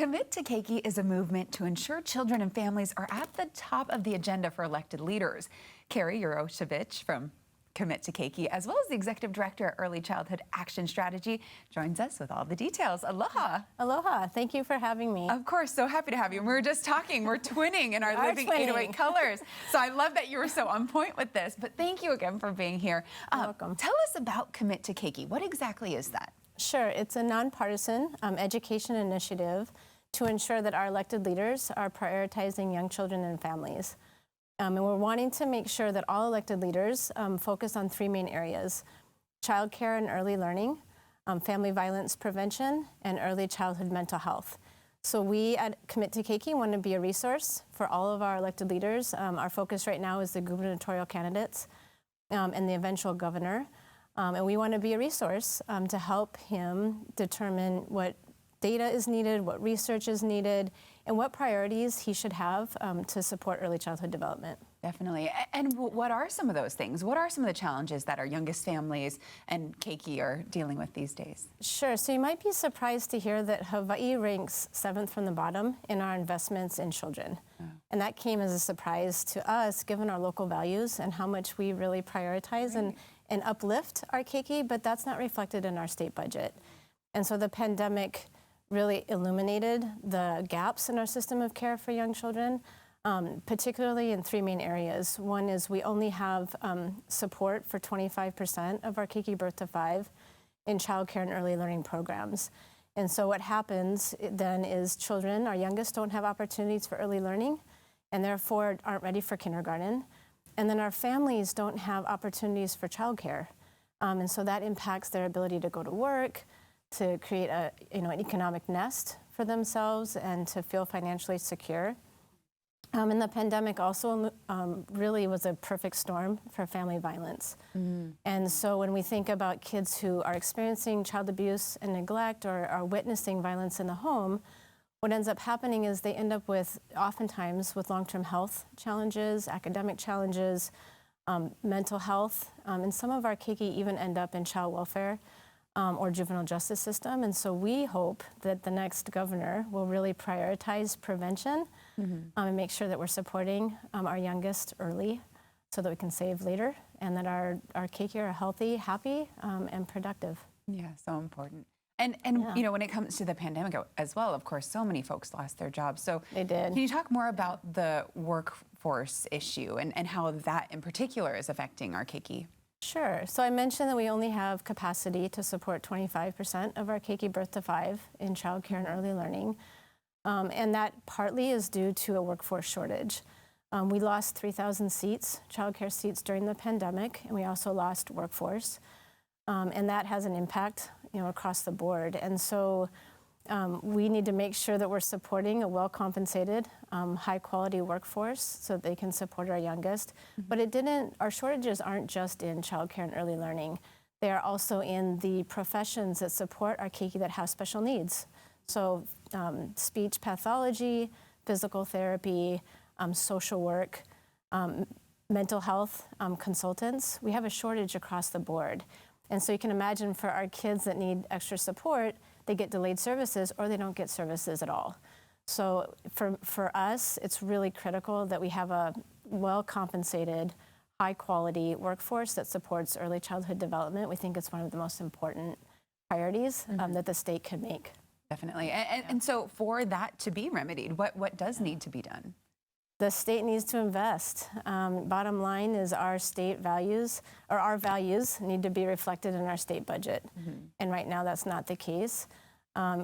Commit to Keiki is a movement to ensure children and families are at the top of the agenda for elected leaders. Kerrie Urosevich from Commit to Keiki, as well as the Executive Director at Early Childhood Action Strategy, joins us with all the details. Aloha. Aloha. Thank you for having me. Of course, so happy to have you. We were just talking, we're twinning in our living 808 colors. So I love that you were so on point with this, but thank you again for being here. You're welcome. Tell us about Commit to Keiki. What exactly is that? Sure. It's a nonpartisan education initiative to ensure that our elected leaders are prioritizing young children and families. And we're wanting to make sure that all elected leaders focus on three main areas: child care and early learning, family violence prevention, and early childhood mental health. So we at Commit to Keiki want to be a resource for all of our elected leaders. Our focus right now is the gubernatorial candidates and the eventual governor. And we want to be a resource to help him determine what data is needed, what research is needed, and what priorities he should have to support early childhood development. Definitely. And what are some of those things? What are some of the challenges that our youngest families and Keiki are dealing with these days? Sure. So you might be surprised to hear that Hawaii ranks 7th from the bottom in our investments in children. Oh. And that came as a surprise to us, given our local values and how much we really prioritize and uplift our Keiki, but that's not reflected in our state budget. And so the pandemic really illuminated the gaps in our system of care for young children, particularly in three main areas. One is we only have support for 25% of our Keiki birth to 5 in child care and early learning programs. And so what happens then is children, our youngest, don't have opportunities for early learning and therefore aren't ready for kindergarten. And then our families don't have opportunities for childcare. And so that impacts their ability to go to work, to create an economic nest for themselves, and to feel financially secure. And the pandemic also really was a perfect storm for family violence. Mm-hmm. And so when we think about kids who are experiencing child abuse and neglect or are witnessing violence in the home, what ends up happening is they end up with, oftentimes, with long-term health challenges, academic challenges, mental health, and some of our Keiki even end up in child welfare or juvenile justice system. And so we hope that the next governor will really prioritize prevention and make sure that we're supporting our youngest early so that we can save later, and that our Keiki are healthy, happy, and productive. Yeah, so important. And you know, when it comes to the pandemic as well, of course, so many folks lost their jobs. So they did. Can you talk more about the workforce issue and how that in particular is affecting our Keiki? Sure. So I mentioned that we only have capacity to support 25% of our Keiki birth to 5 in child care and early learning. And that partly is due to a workforce shortage. We lost 3,000 seats, child care seats, during the pandemic, and we also lost workforce. And that has an impact, across the board. And so we need to make sure that we're supporting a well-compensated, high-quality workforce so that they can support our youngest. Mm-hmm. But our shortages aren't just in childcare and early learning. They are also in the professions that support our Keiki that have special needs. So speech pathology, physical therapy, social work, mental health consultants. We have a shortage across the board. And so you can imagine for our kids that need extra support, they get delayed services or they don't get services at all. So for us, it's really critical that we have a well-compensated, high-quality workforce that supports early childhood development. We think it's one of the most important priorities that the state can make. Definitely. And so for that to be remedied, what does need to be done? The state needs to invest. Bottom line is our state values, or our values, need to be reflected in our state budget. Mm-hmm. And right now that's not the case.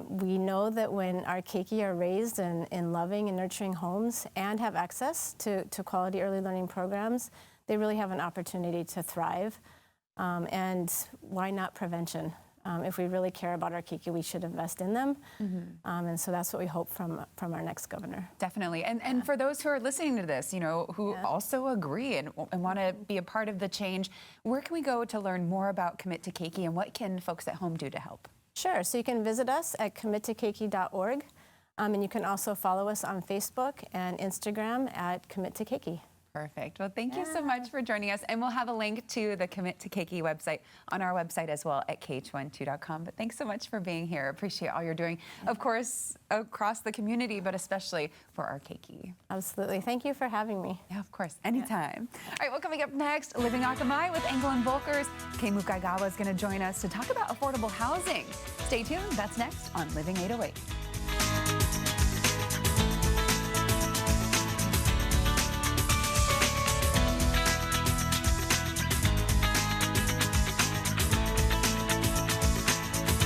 We know that when our Keiki are raised in loving and nurturing homes and have access to quality early learning programs, they really have an opportunity to thrive. And why not prevention? If we really care about our Keiki, we should invest in them. Mm-hmm. And so that's what we hope from our next governor. Definitely. And for those who are listening to this, who also agree and want to be a part of the change, where can we go to learn more about Commit to Keiki, and what can folks at home do to help? Sure. So you can visit us at committokeiki.org. And you can also follow us on Facebook and Instagram at Commit to Keiki. Perfect. Well, thank you so much for joining us. And we'll have a link to the Commit to Keiki website on our website as well at KHON2.com. But thanks so much for being here. Appreciate all you're doing, of course, across the community, but especially for our Keiki. Absolutely. Thank you for having me. Yeah, of course. Anytime. All right, well, coming up next, Living Akamai with Engel and Volkers. Kei Mukaigawa is going to join us to talk about affordable housing. Stay tuned. That's next on Living 808.